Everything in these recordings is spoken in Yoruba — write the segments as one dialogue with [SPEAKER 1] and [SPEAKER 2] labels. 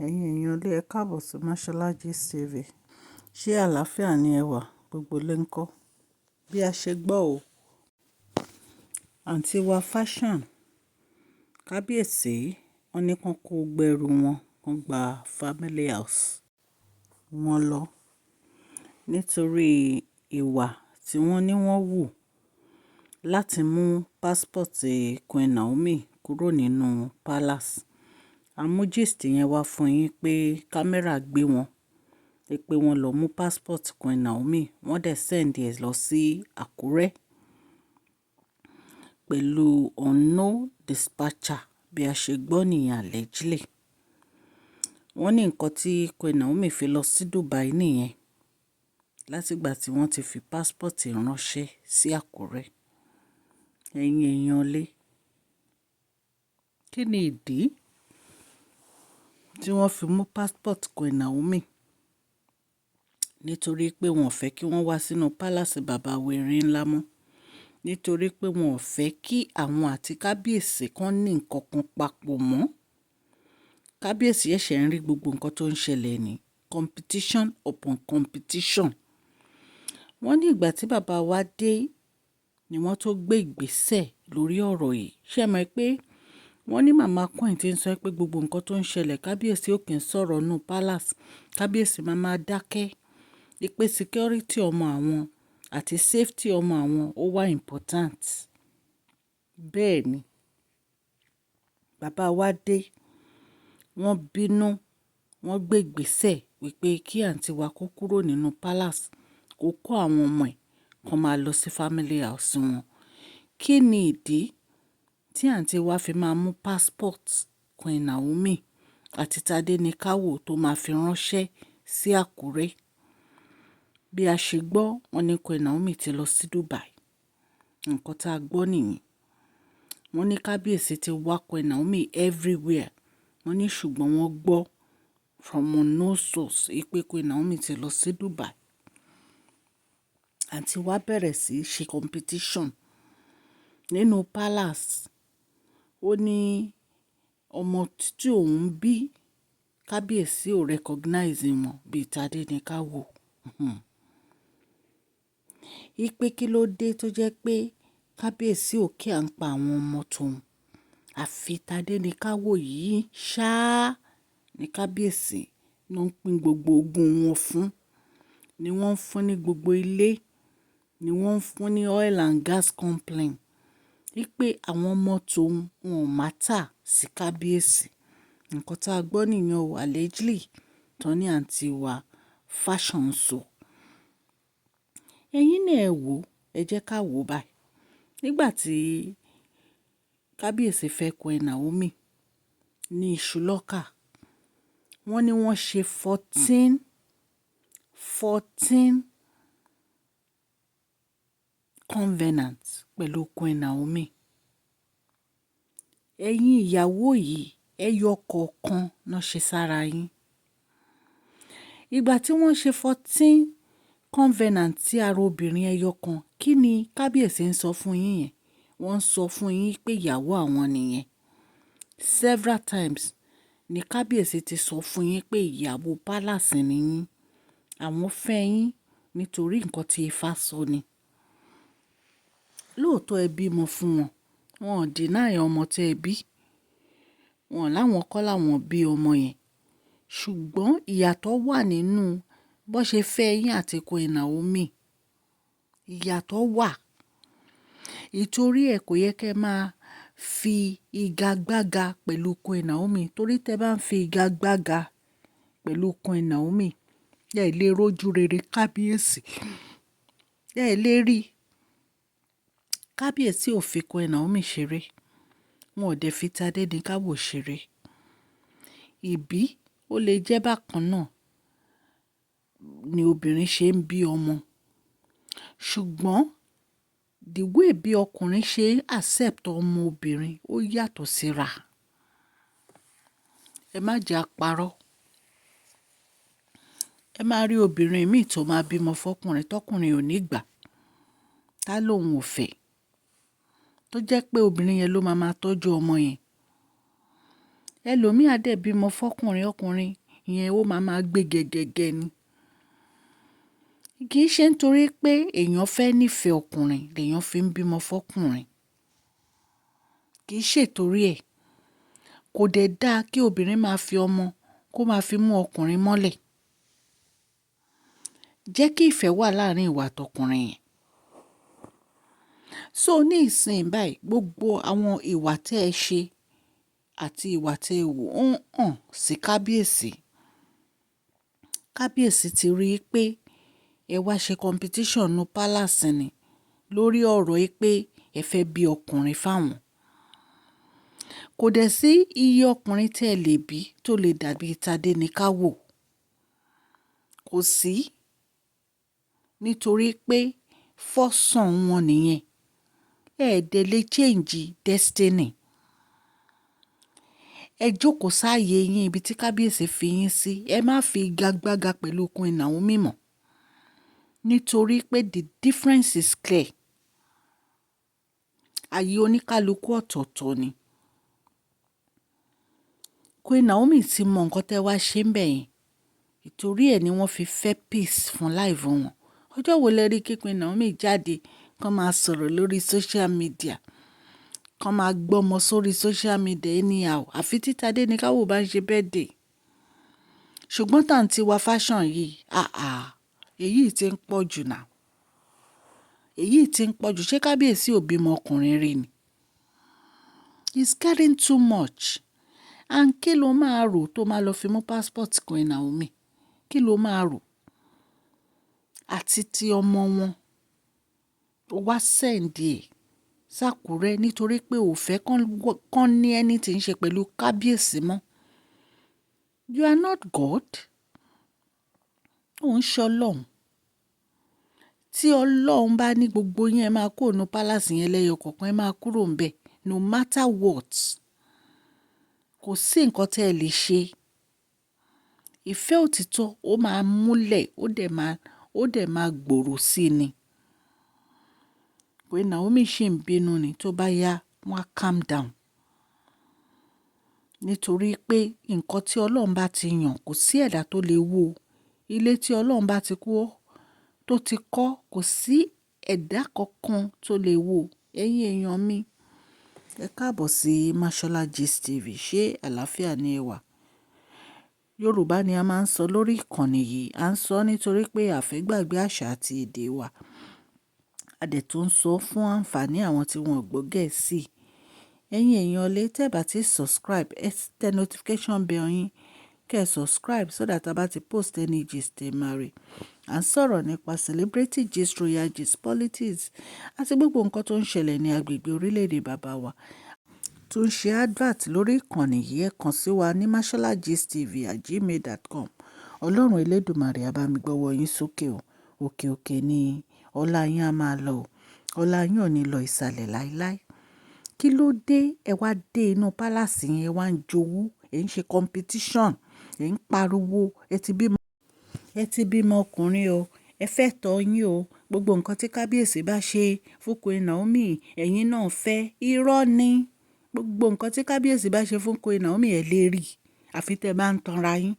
[SPEAKER 1] Ẹ̀yin èèyàn ilé ẹ káàbọ̀ sí Mashola Gist TV. Ṣé àlàáfíà ni ẹ wà? Gbogbo lé ń kọ́. Bí a ṣe gbọ́ o, àǹtí wa fashion kábíyèsí wọ́n ní kán kó gbẹrù wọn kán gba family house wọn lọ nítorí ìwà tí wọ́n ní wọ́n wù láti mú passport Queen Naomi kúrò nínú palace. Àmú gist yẹn wá fún yín pé kámẹ́rà gbé wọn pé wọ́n lọ mú passport Queen Naomi wọ́n dẹ̀ send ẹ̀ lọ sí Àkúrẹ́ pẹ̀lú unknown dispatcher bí a ṣe gbọ́ nìyẹn allegedly. Wọ́n ní nǹkan tí Queen Naomi fi lọ sí Dubai nìyẹn látìgbà tí wọ́n ti fi passport ránṣẹ́ sí Àkúrẹ́. Ẹ̀yin èèyàn lé, kí ni ìdí tí wọ́n fi mú passport Queen Naomi? Nítorí pé wọn ò fẹ́ kí wọ́n wá sínú palace bàbá Erin ńlá mọ́. Nítorí pé wọn ò fẹ́ kí àwọn àti kábíyèsí kan ní nǹkan kan papọ̀ mọ́. Kábíyèsí ẹ̀ṣẹ̀ ń rí gbogbo nǹkan tó ń ṣẹlẹ̀ ní competition upon competition. Wọ́n ní ìgbà tí bàbá wa dé ni wọ́n tó gbé ìgbésẹ̀ lórí ọ̀rọ̀ yìí. Ṣé ẹ mọ̀ pé wọ́n ní màmá Queen tí ń sọ pé gbogbo nǹkan tó ń ṣẹlẹ̀ kábíyèsí ò kí ń sọ̀rọ̀ nù palace. Kábíyèsí máa dákẹ́. Ìpè security ọmọ àwọn àti safety ọmọ àwọn ó wà important. Bẹ́ẹ̀ ni bàbá wa dé, wọ́n bínú, wọ́n gbé ìgbésẹ̀ wípé kí àǹtí wa kó kúrò nínú palace kó kó àwọn ọmọ ẹ̀ kan máa lọ sí family house wọn. Kí ni ìdí tí àǹtí wa fi máa mú passport Queen Naomi àti Tádéníkáwò tó máa fi ránṣẹ́ sí Àkúrẹ́? Bí a ṣe gbọ́, wọ́n ní Queen Naomi ti lọ sí Dubai. Nǹkan tá a gbọ́ nìyẹn. Wọ́n ní kábíyèsí ti wá Queen Naomi everywhere. Wọ́n ní ṣùgbọ́n wọ́n gbọ́ from unknown source pé Queen Naomi ti lọ sí Dubai. Àǹtí wa bẹ̀rẹ̀ sí í ṣe competition nínú palace. Ó ní ọmọ tí òun bí kábíyèsí ò recognize wọn bíi Tádéníkáwò. Ìpè kí ló dé tó jẹ́ pé kábíyèsí ò kí à ń pa àwọn ọmọ tóun. Àfi Tádéníkáwò yìí ṣáá ní kábíyèsí ló ń pín gbogbo ogún wọn fún. Ni wọ́n ń fún ní gbogbo ilé. Ni wọ́n ń fún ní oil and gas company. Ìpè àwọn ọmọ tóun wọn ò mátà sí kábíyèsí. Nǹkan tá a gbọ́ nìyẹn o allegedly tán ní àǹtí wa fashion sọ. Ẹ̀yin náà ẹ wò, ẹ jẹ́ ká wò báyìí. Nígbà tí kábíyèsí fẹ́ Queen Naomi ní iṣu lọ́kà, wọ́n ní wọ́n ṣe 14 covenant pẹ̀lú Queen Naomi. Ẹ̀yin ìyàwó yìí ẹyọ kọ̀ọ̀kan náà ṣe sára yín. Ìgbà tí wọ́n ṣe 14 covenant tí ara obìnrin ẹyọ kan, kí ni kábíyèsí ń sọ fún yín yẹn? Wọ́n ń sọ fún yín pé ìyàwó àwọn nìyẹn. Several times ni kábíyèsí ti sọ fún yín pé ìyàwó palace ni yín. Àwọn fẹ́ yín nítorí nǹkan tí Ifá sọ ni. Lóòótọ́ ẹ bímọ fún wọn. Wọn ò deny ọmọ tí ẹ bí. Wọn láwọn kọ́ láwọn bí ọmọ yẹn. Ṣùgbọ́n ìyàtọ̀ wà nínú bó ṣe fẹ́ yín àti Queen Naomi. Ìyàtọ̀ wà. Ìtorí ẹ̀ kò yẹ kẹ́ máa fi igagbága pẹ̀lú Queen Naomi. Torí tẹ́ bá ń fi igagbága pẹ̀lú Queen Naomi, ẹ lè rójú rere kábíyèsí. Ẹ lè rí. Kábíyèsí ò fi Queen Naomi ṣeré. Wọn ò dẹ̀ fi Tádéníkáwò ṣeré. Ìbí ó lè jẹ́ bákan náà ni obìnrin ṣe ń bí ọmọ. Ṣùgbọ́n the way bí ọkùnrin ṣe accept ọmọ obìnrin ó yàtọ̀ síra. Ẹ má jẹ́ àparọ́. Ẹ máa rí obìnrin míì tó máa bímọ fọ́kùnrin tọkùnrin ò ní gbà. Tá lóun ò fẹ́. Tó jẹ́ pé obìnrin yẹn ló máa tọ́jú ọmọ yẹn. ẹlòmíì á dẹ̀ bímọ fọkùnrin, ọkùnrin ìyẹn ó máa gbé gẹ́gẹ́gẹ́ ni. Kì í ṣe nítorí pé èèyàn fẹ́ nífẹ̀ẹ́ ọkùnrin lèèyàn fi ń bímọ fọkùnrin. Kì í ṣètorí ẹ̀. Kò dẹ̀ dáa kí obìnrin máa fi ọmọ kó máa fi mú ọkùnrin mọ́lẹ̀. Jẹ́ kí ìfẹ́ wà láàrin ìwà àtọkùnrin yẹn. So ní ìsìn báyìí gbogbo àwọn ìwà tẹ́ ẹ ṣe àti ìwà tẹ́ ẹ wò ń hàn sí kábíyèsí. Kábíyèsí ti rí i pé ẹ wá ṣe competition nu palace ni lórí ọ̀rọ̀ yìí pé ẹ fẹ́ bí ọkùnrin fáwọn. Kò dẹ̀ sí iye ọkùnrin tẹ́ ẹ lè bí tó lè dàbí Tadé ní ká wò. Kò sí. Nítorí pé fọ́sàn wọn nìyẹn. Ẹ̀ẹ́dẹ̀ lè change destiny. Ẹ jókòó sáàyè yín ibi tí kábíyèsí fi yín sí. Ẹ má fi igagbága pẹ̀lú Queen Naomi mọ́. Nítorí pé the difference is clear. Ààyè oníkálukú ọ̀tọ̀ọ̀tọ̀ ni. Queen Naomi ti mọ nǹkan tẹ́ wá ṣe ń bẹ̀ yẹn. Ìtorí ẹ̀ ni wọ́n fi fẹ́ peace fún life wọn. Ọjọ́ wo lẹ rí kí Queen Naomi jáde kán máa sọ̀rọ̀ lórí social media, kán máa gbọ́mọ sórí social media anyhow àfi tí Tadé ní káwò bá ń ṣe birthday. Ṣùgbọ́n tàǹtí wa fashion yìí èyí tí ń pọ̀ jù náà. Èyí tí ń pọ̀ jù. Ṣé kábíyèsí ò bímọ ọkùnrin rí ni? It's getting too much. And kí ló máa rò tó máa lọ fi mú passport Queen Naomi? Kí ló máa rò? Àti ti ọmọ wọn wá sẹ́ǹdì ẹ̀ sákúrẹ́ nítorí pé ò fẹ́ kán ní ẹni tí ń ṣe pẹ̀lú kábíyèsí mọ́. You are not God. Ò ń ṣe Ọlọ́run. Tí Ọlọ́run bá ní gbogbo yín ẹ máa kúrò ní palace yẹn lẹ́yọ kọ̀ọ̀kan ẹ máa kúrò ń bẹ̀ no matter what. Kò sí nǹkan tẹ́ ẹ lè ṣe. Ìfẹ́ òtítọ́ ó máa múlẹ̀ ó dẹ̀ máa gbòòrò sí i ni. Queen Naomi ṣì ń bínú ni tó bá yá wọ́n á calm down. Nítorí pé nǹkan tí Ọlọ́run bá ti yàn kò sí ẹ̀dá tó lè wó. Ilé tí Ọlọ́run bá ti tó ti kọ́ kò sí ẹ̀dá kankan tó lè wó. Ẹ̀yin èèyàn mi, ẹ káàbọ̀ sí Mashola Gist TV. Ṣé àlàáfíà ni ẹ wà? Yorùbá ni a máa ń sọ lórí ìkànnì yìí. À ń sọ nítorí pé a fẹ́ gbàgbé àṣà àti èdè wa. A dẹ̀ tún ń sọ fún àǹfààní àwọn tí wọn ò gbọ́ Gẹ̀ẹ́sì. Ẹ̀yin èèyàn lè tẹ́ bá ti subscribe, ẹ tẹ notification bell yín kẹ́ ẹ subscribe so that a bá ti post any gist ẹ máa rí. À ń sọ̀rọ̀ nípa celebrity gist, royal gist, politics àti gbogbo nǹkan tó ń ṣẹlẹ̀ ní agbègbè orílẹ̀-èdè bàbá wa. Tó ń ṣe advert lórí ìkànnì yìí ẹ kàn sí wa ní masholagistv@gmail.com. Ọlọ́run Elédùmarè á bá mi gbọ́wọ́ yín sókè o. Òkè òkè ni ọlá yín á máa lọ o. Ọlá yín ò ní lọ ìsàlẹ̀ láíláí. Kí ló dé ẹ wá dé inú palace yẹn ẹ wá ń jowú ẹ ń ṣe competition ẹ ń pariwo ẹ ti bímọ ọkùnrin o ẹ fẹ́ tọ́ yín o gbogbo nǹkan tí kábíyèsí bá ṣe fún Queen Naomi ẹ̀yin náà fẹ́. Irọ́ ni. Gbogbo nǹkan tí kábíyèsí bá ṣe fún Queen Naomi ẹ lè rí àfi tẹ́ bá ń tanra yín.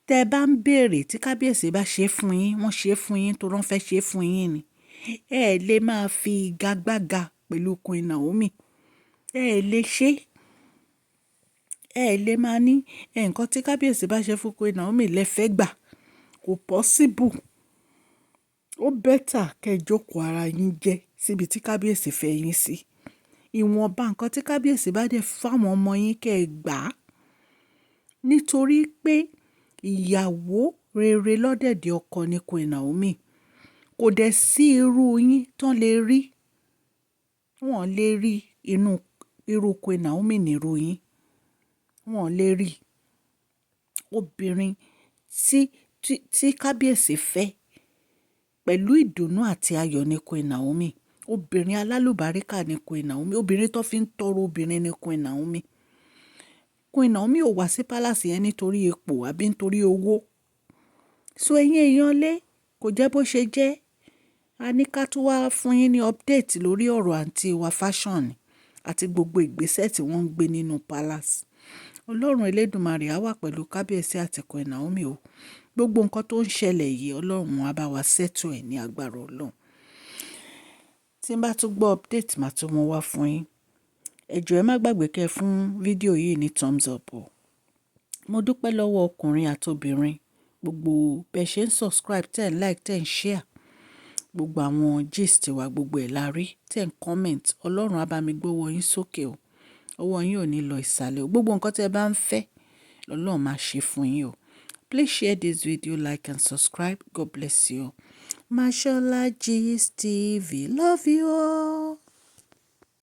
[SPEAKER 1] Tẹ́ bá ń béèrè tí kábíyèsí bá ṣe fún yín wọ́n ṣe fún yín tó rán fẹ́ ṣe fún yín ni. Ẹ lè máa fi igagbága pẹ̀lú Queen Naomi. Ẹ lè ṣe. Ẹ lè máa ní nǹkan tí kábíyèsí bá ṣe fún Queen Naomi lẹ́fẹ̀ẹ́ gbà. Kò possible. Ó better kẹ́ jókòó ara yín jẹ́ síbi tí kábíyèsí fẹ́ yín sí. Ìwọ̀nba nǹkan tí kábíyèsí bá dẹ̀ fáwọn ọmọ yín kẹ́ ẹ gbà á. Nítorí pé ìyàwó rere lọ́dẹ̀dẹ̀ ọkọ ni Queen Naomi. Kò dẹ̀ sí irú yín tán lè rí. Wọ́n lè rí irú Queen Naomi nírú yín. Wọ́n lè rí. Obìnrin tí kábíyèsí fẹ́ pẹ̀lú ìdùnnú àti ayọ̀ ni Queen Naomi. Obìnrin alálùbáríkà ni Queen Naomi. Obìnrin tó fi ń tọrọ obìnrin ni Queen Naomi. Queen Naomi ò wá sí palace yẹn nítorí ipò àbí nítorí owó. So ẹ̀yin èèyàn lé kò jẹ́ bó ṣe jẹ́. A ní ká tún wá fún yín ní update lórí ọ̀rọ̀ àǹtí wa fashion àti gbogbo ìgbésẹ̀ tí wọ́n ń gbé nínú palace. Ọlọ́run Elédùmarè á wà pẹ̀lú kábíyèsí àti Queen Naomi o. Gbogbo nǹkan tó ń ṣẹlẹ̀ yìí Ọlọ́run á bá wa settle ẹ̀ ní agbára Ọlọ́run. Tí n bá tún gbọ́ update màá tún mú wá fún yín. Ẹ jọ̀ọ́ ẹ má gbàgbé kẹ́ fún fídíò yìí ní thumbs up o. Mo dúpẹ́ lọ́wọ́ ọkùnrin àtobìnrin gbogbo bẹ́ẹ̀ ṣe ń subscribe tẹ́ ń like tẹ́ ń share gbogbo àwọn gist wa gbogbo ẹ̀ la rí tẹ́ ń comment. Ọlọ́run á bá mi gbọ́wọ́ yín sókè o. Ọwọ́ yín ò ní lọ ìsàlẹ̀ o. Gbogbo nǹkan tẹ́ bá ń fẹ́ Ọlọ́run máa ṣe fún yín o. Please share this video, like and subscribe. God bless you. Mashola Gist TV. Love you all.